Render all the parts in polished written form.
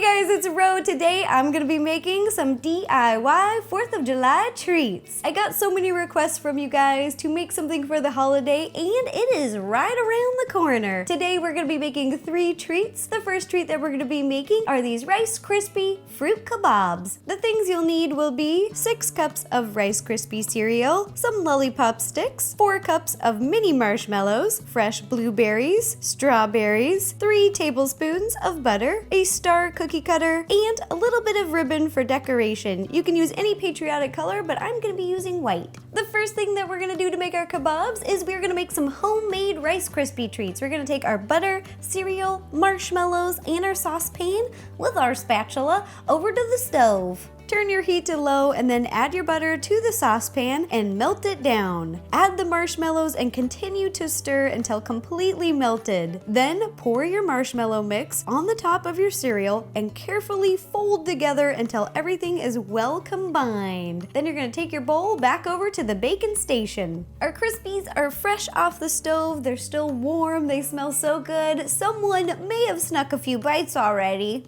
guys, it's Ro. Today I'm gonna be making some DIY 4th of July treats. I got so many requests from you guys to make something for the holiday, and it is right around the corner. Today we're gonna be making 3 treats. The first treat that we're gonna be making are these Rice Krispie fruit kabobs. The things you'll need will be 6 cups of Rice Krispie cereal, some lollipop sticks, 4 cups of mini marshmallows, fresh blueberries, strawberries, 3 tablespoons of butter, a star cookie cutter, and a little bit of ribbon for decoration. You can use any patriotic color, but I'm gonna be using white. The first thing that we're gonna do to make our kabobs is we're gonna make some homemade Rice Krispie treats. We're gonna take our butter, cereal, marshmallows, and our saucepan with our spatula over to the stove. Turn your heat to low and then add your butter to the saucepan and melt it down. Add the marshmallows and continue to stir until completely melted. Then pour your marshmallow mix on the top of your cereal and carefully fold together until everything is well combined. Then you're going to take your bowl back over to the baking station. Our Krispies are fresh off the stove. They're still warm. They smell so good. Someone may have snuck a few bites already.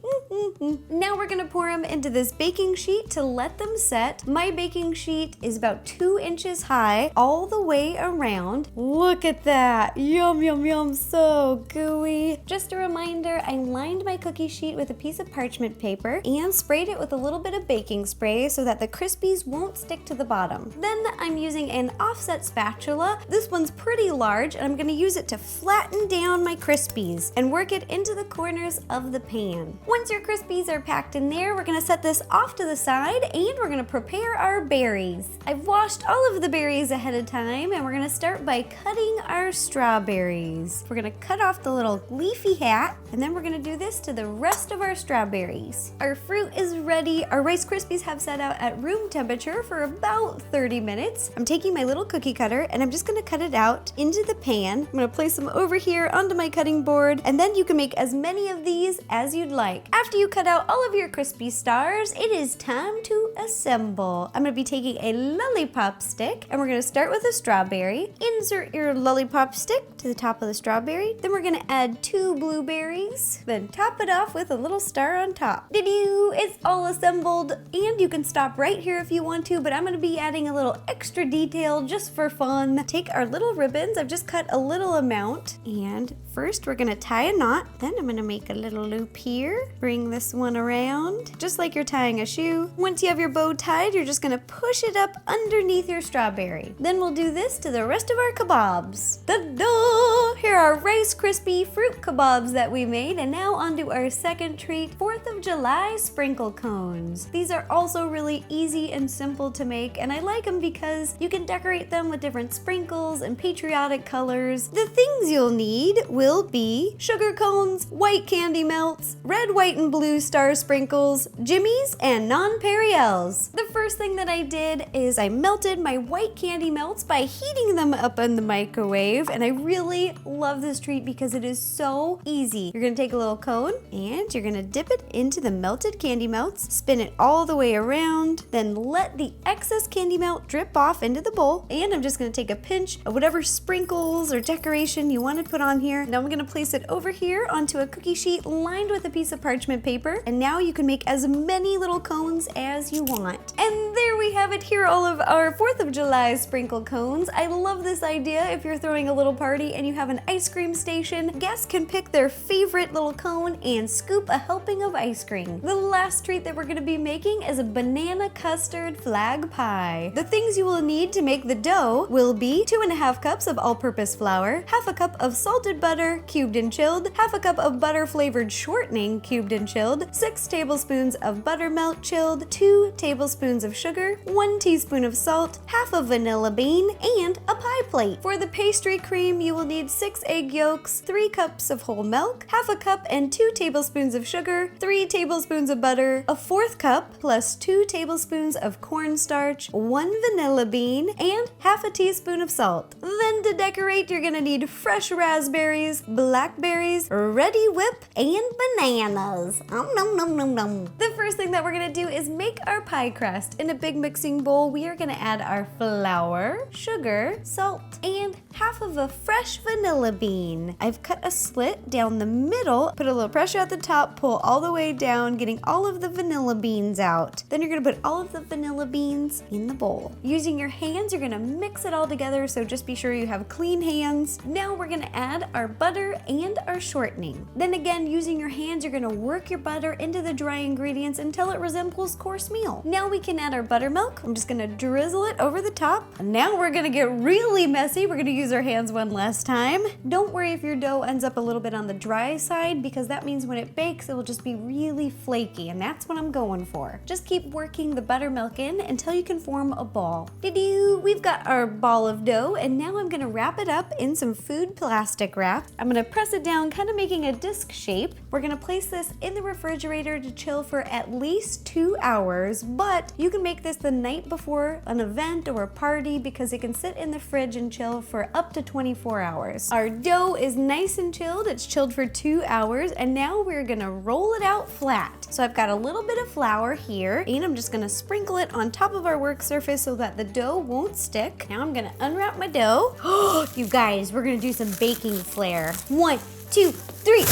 Now we're going to pour them into this baking sheet to let them set. My baking sheet is about 2 inches high all the way around. Look at that. Yum, yum, yum. So gooey. Just a reminder, I lined my cookie sheet with a piece of parchment paper and sprayed it with a little bit of baking spray so that the Krispies won't stick to the bottom. Then I'm using an offset spatula. This one's pretty large and I'm going to use it to flatten down my Krispies and work it into the corners of the pan. Once your Krispies are packed in there, we're going to set this off to the side and we're going to prepare our berries. I've washed all of the berries ahead of time and we're going to start by cutting our strawberries. We're going to cut off the little leafy hat and then we're going to do this to the rest of our strawberries. Our fruit is ready. Our Rice Krispies have set out at room temperature for about 30 minutes. I'm taking my little cookie cutter and I'm just going to cut it out into the pan. I'm going to place them over here onto my cutting board and then you can make as many of these as you'd like. After you cut out all of your crispy stars, it is time to assemble. I'm going to be taking a lollipop stick and we're going to start with a strawberry. Insert your lollipop stick to the top of the strawberry. Then we're going to add 2 blueberries. Then top it off with a little star on top. Did-oo! It's all assembled and you can stop right here if you want to, but I'm going to be adding a little extra detail just for fun. Take our little ribbons. I've just cut a little amount and first we're going to tie a knot. Then I'm going to make a little loop here. Bring this one around just like you're tying a shoe. Once you have your bow tied, you're just gonna push it up underneath your strawberry. Then we'll do this to the rest of our kabobs. Ta-da! Here are Rice Krispie fruit kabobs that we made, and now on to our second treat, 4th of July sprinkle cones. These are also really easy and simple to make, and I like them because you can decorate them with different sprinkles and patriotic colors. The things you'll need will be sugar cones, white candy melts, red, white, and blue star sprinkles, jimmies, and nonpareils. The first thing that I did is I melted my white candy melts by heating them up in the microwave, and I really love this treat because it is so easy. You're gonna take a little cone and you're gonna dip it into the melted candy melts, spin it all the way around, then let the excess candy melt drip off into the bowl, and I'm just gonna take a pinch of whatever sprinkles or decoration you want to put on here. Now I'm gonna place it over here onto a cookie sheet lined with a piece of parchment paper, and now you can make as many little cones as you want. And there we have it. Here are all of our 4th of July sprinkle cones. I love this idea. If you're throwing a little party and you have an ice cream station, guests can pick their favorite little cone and scoop a helping of ice cream. The last treat that we're going to be making is a banana custard flag pie. The things you will need to make the dough will be 2½ cups of all-purpose flour, ½ a cup of salted butter cubed and chilled, ½ a cup of butter flavored shortening cubed and chilled, 6 tablespoons of buttermilk chilled, 2 tablespoons of sugar, 1 teaspoon of salt, ½ a vanilla bean, and a pie plate. For the pastry cream, you will need 6 egg yolks, 3 cups of whole milk, ½ a cup and 2 tablespoons of sugar, 3 tablespoons of butter, a 1/4 cup plus 2 tablespoons of corn starch, 1 vanilla bean, and ½ a teaspoon of salt. Then to decorate, you're gonna need fresh raspberries, blackberries, ReddiWip, and bananas. Nom nom nom nom. The first thing that we're gonna do is make our pie crust. In a big mixing bowl, we are gonna add our flour, sugar, salt, and ½ of a fresh vanilla vanilla bean. I've cut a slit down the middle, put a little pressure at the top, pull all the way down, getting all of the vanilla beans out. Then you're gonna put all of the vanilla beans in the bowl. Using your hands, you're gonna mix it all together, so just be sure you have clean hands. Now we're gonna add our butter and our shortening. Then again, using your hands, you're gonna work your butter into the dry ingredients until it resembles coarse meal. Now we can add our buttermilk. I'm just gonna drizzle it over the top. And now we're gonna get really messy. We're gonna use our hands one last time. Don't worry if your dough ends up a little bit on the dry side, because that means when it bakes, it will just be really flaky, and that's what I'm going for. Just keep working the buttermilk in until you can form a ball. We've got our ball of dough, and now I'm gonna wrap it up in some food plastic wrap. I'm gonna press it down, kind of making a disc shape. We're gonna place this in the refrigerator to chill for at least 2 hours, but you can make this the night before an event or a party because it can sit in the fridge and chill for up to 24 hours. Our dough is nice and chilled. It's chilled for 2 hours, and now we're gonna roll it out flat. So I've got a little bit of flour here, and I'm just gonna sprinkle it on top of our work surface so that the dough won't stick. Now I'm gonna unwrap my dough. Oh, you guys, we're gonna do some baking flair. 1, 2, 3.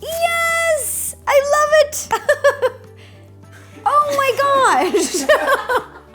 Yes! I love it! Oh my gosh!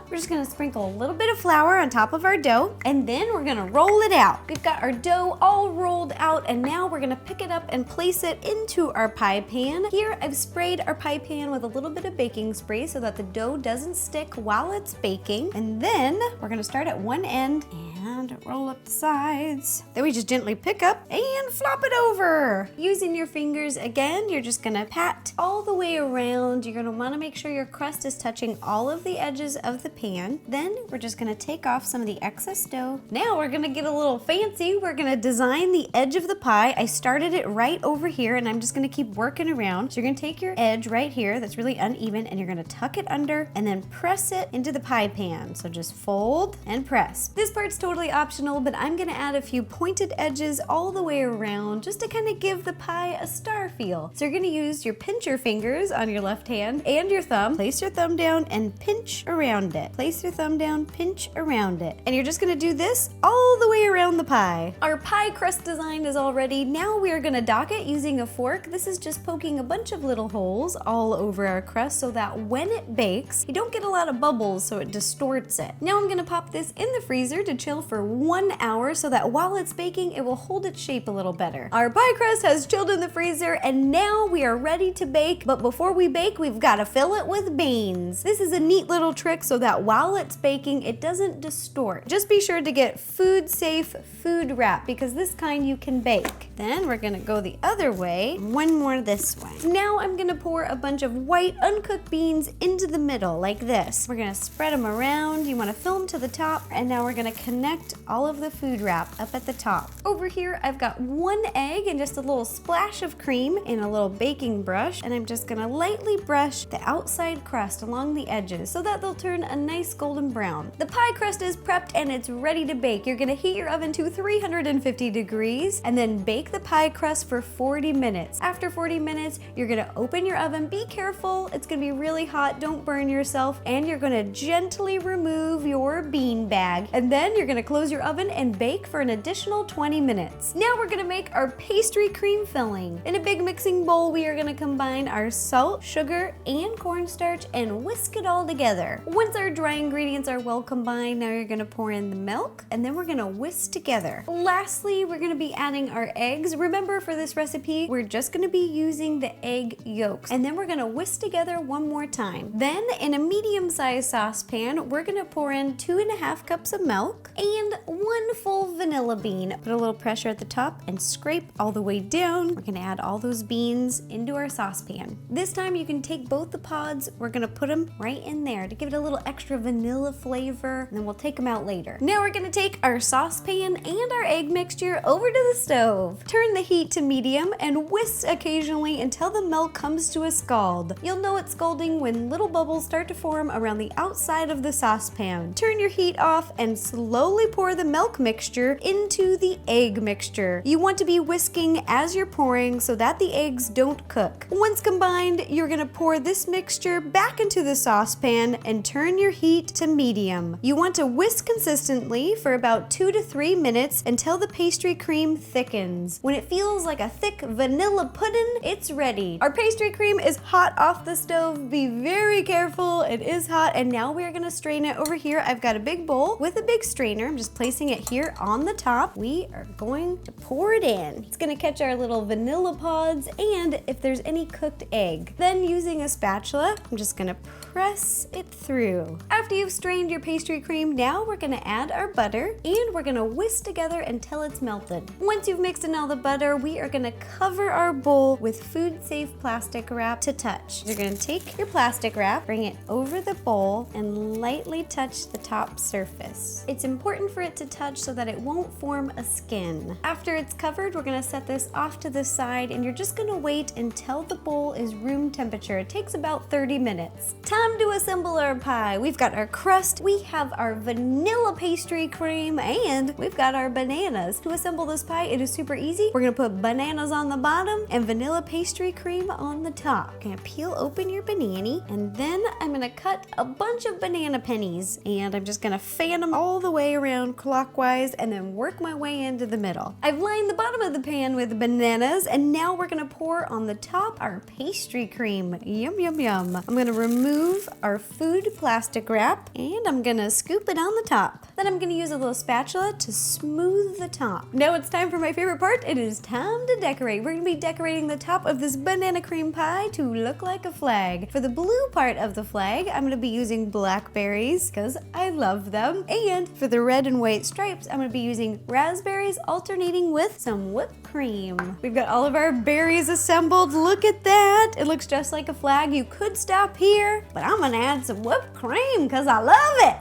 We're just gonna sprinkle a little bit of flour on top of our dough, and then we're gonna roll it out. We've got our dough all rolled out, and now we're gonna pick it up and place it into our pie pan. Here, I've sprayed our pie pan with a little bit of baking spray so that the dough doesn't stick while it's baking. And then we're gonna start at one end and roll up the sides. Then we just gently pick up and flop it over. Using your fingers again, you're just gonna pat all the way around. You're gonna wanna make sure your crust is touching all of the edges of the pan. Then we're just gonna take off some of the excess dough. Now we're gonna get a little fancy. We're gonna design the edge of the pie. I started it right over here, and I'm just gonna keep working around. So you're gonna take your edge right here that's really uneven, and you're gonna tuck it under and then press it into the pie pan. So just fold and press. This part's totally optional, but I'm gonna add a few pointed edges all the way around just to kind of give the pie a star feel. So you're gonna use your pincher fingers on your left hand and your thumb. Place your thumb down and pinch around it. Place your thumb down, pinch around it. And you're just gonna do this all the way around the pie. Our pie crust design is all ready. Now we are gonna dock it using a fork. This is just poking a bunch of little holes all over our crust so that when it bakes, you don't get a lot of bubbles, so it distorts it. Now I'm gonna pop this in the freezer to chill for 1 hour so that while it's baking, it will hold its shape a little better. Our pie crust has chilled in the freezer, and now we are ready to bake. But before we bake, we've gotta fill it with beans. This is a neat little trick so that while it's baking, it doesn't distort. Just be sure to get food safe food wrap, because this kind you can bake. Then we're gonna go the other way, one more this way. Now I'm gonna pour a bunch of white uncooked beans into the middle like this. We're gonna spread them around. You wanna fill them to the top, and now we're gonna connect all of the food wrap up at the top. Over here, I've got 1 egg and just a little splash of cream in a little baking brush, and I'm just gonna lightly brush the outside crust along the edges so that they'll turn a nice golden brown. The pie crust is prepped and it's ready to bake. You're gonna heat your oven to 350 degrees and then bake the pie crust for 40 minutes. After 40 minutes, you're gonna open your oven. Be careful, it's gonna be really hot, don't burn yourself, and you're gonna gently remove your bean bag, and then you're gonna close your oven and bake for an additional 20 minutes. Now we're gonna make our pastry cream filling. In a big mixing bowl, we are gonna combine our salt, sugar, and cornstarch and whisk it all together. Once our dry ingredients are well combined, now you're gonna pour in the milk, and then we're gonna whisk together. Lastly, we're gonna be adding our eggs. Remember, for this recipe, we're just gonna be using the egg yolks, and then we're gonna whisk together one more time. Then, in a medium-sized saucepan, we're gonna pour in 2.5 cups of milk and 1 full vanilla bean. Put a little pressure at the top and scrape all the way down. We're gonna add all those beans into our saucepan. This time you can take both the pods, we're gonna put them right in there to give it a little extra vanilla flavor, and then we'll take them out later. Now we're gonna take our saucepan and our egg mixture over to the stove. Turn the heat to medium and whisk occasionally until the milk comes to a scald. You'll know it's scalding when little bubbles start to form around the outside of the saucepan. Turn your heat off and slowly pour the milk mixture into the egg mixture. You want to be whisking as you're pouring so that the eggs don't cook. Once combined, you're gonna pour this mixture back into the saucepan and turn your heat to medium. You want to whisk consistently for about 2 to 3 minutes until the pastry cream thickens. When it feels like a thick vanilla pudding, it's ready. Our pastry cream is hot off the stove. Be very careful, it is hot. And now we're gonna strain it over here. I've got a big bowl with a big strainer. I'm just placing it here on the top. We are going to pour it in. It's gonna catch our little vanilla pods and if there's any cooked egg. Then using a spatula, I'm just gonna press it through. After you've strained your pastry cream, now we're gonna add our butter and we're gonna whisk together until it's melted. Once you've mixed in all the butter, we are gonna cover our bowl with food-safe plastic wrap to touch. You're gonna take your plastic wrap, bring it over the bowl, and lightly touch the top surface. It's important for it to touch so that it won't form a skin. After it's covered, we're gonna set this off to the side and you're just gonna wait until the bowl is room temperature. It takes about 30 minutes. Time to assemble our pie. We've got our crust, we have our vanilla pastry cream, and we've got our bananas. To assemble this pie, it is super easy. We're gonna put bananas on the bottom and vanilla pastry cream on the top. Gonna peel open your banana, and then I'm gonna cut a bunch of banana pennies, and I'm just gonna fan them all the way around clockwise and then work my way into the middle. I've lined the bottom of the pan with bananas, and now we're gonna pour on the top our pastry cream. Yum, yum, yum. I'm gonna remove our food plastic wrap, and I'm gonna scoop it on the top. Then I'm gonna use a little spatula to smooth the top. Now it's time for my favorite part. It is time to decorate. We're gonna be decorating the top of this banana cream pie to look like a flag. For the blue part of the flag, I'm gonna be using blackberries because I love them. And for the red and white stripes, I'm gonna be using raspberries alternating with some whipped cream. We've got all of our berries assembled. Look at that. It looks just like a flag. You could stop here, but I'm gonna add some whipped cream because I love it.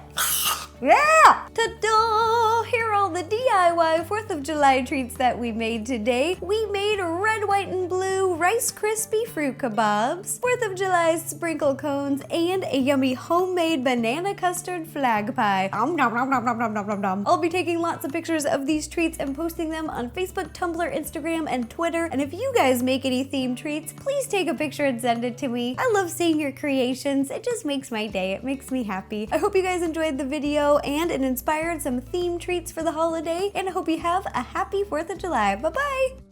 Yeah! Ta-da! Here are all the DIY 4th of July treats that we made today. We made red, white, and blue Rice Krispie fruit kebabs, 4th of July sprinkle cones, and a yummy homemade banana custard flag pie. Nom, nom, nom, nom, nom, nom, nom, nom. I'll be taking lots of pictures of these treats and posting them on Facebook, Tumblr, Instagram, and Twitter. And if you guys make any themed treats, please take a picture and send it to me. I love seeing your creations. It just makes my day. It makes me happy. I hope you guys enjoyed the video and it inspired some themed treats for the holiday, and I hope you have a happy 4th of July. Bye-bye!